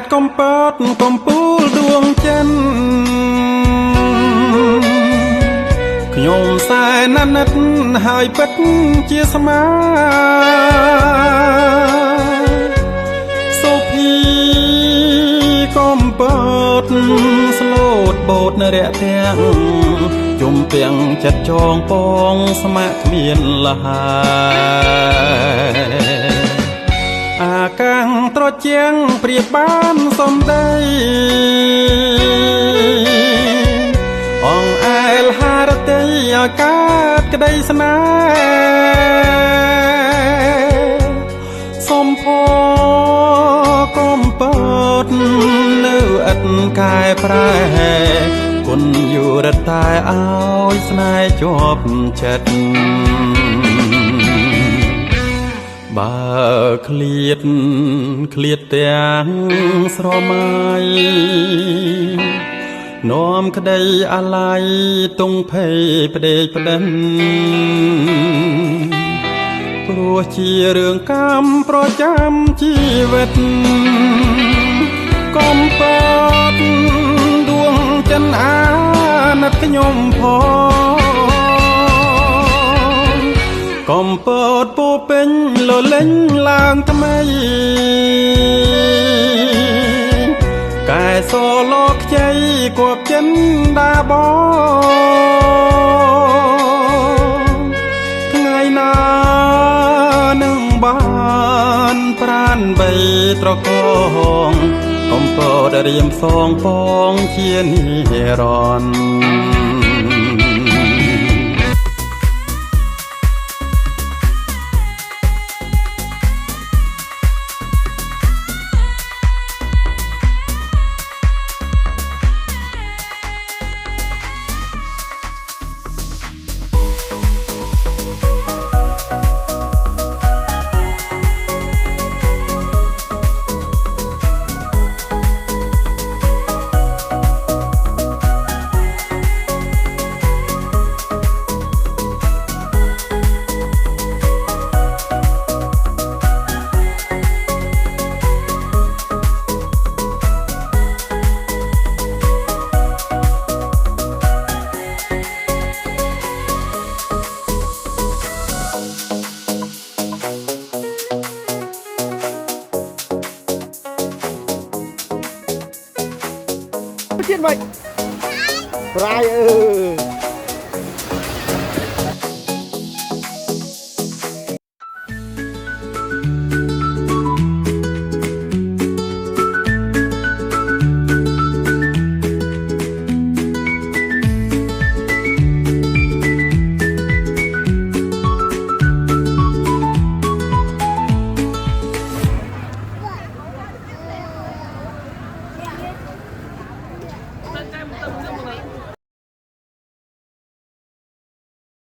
ดកំពតកំពូលដួងចិនខ្ញុំសែនណាត់ហើយពិតជាស្មាសុភីកំពតស្លូតបូតនរៈទាំងជុំពាំងចិត្តចងពងស្មាក់គ្មានលហើយអាកាំងត្រជាងព្រៀបបានសំដីអងអែលហារតីឲ្យកើតក្តីស្នេហ៍សំផកំពតនៅឥតកែប្រែគុណយុរតែឲ្យស្នេហ៍ជាប់ចិត្តបើឃ្លាតទាំងស្រមៃនាំក្តីអាល័យទុងភ័យផ្ដេកផ្ដិនព្រោះជារឿងកម្មប្រចាំជីវិតកំពតដួងចិនអាណិតខ្ញុំផងកំពតពោពេញលលេញឡើងថ្មីកែសលោកខ្ចីគប់ចិនដាបងថ្ងៃណានឹងបានប្រានបីត្រកងកំពតរៀមសងពងជានិរន្តរ៍Chết mày. Rai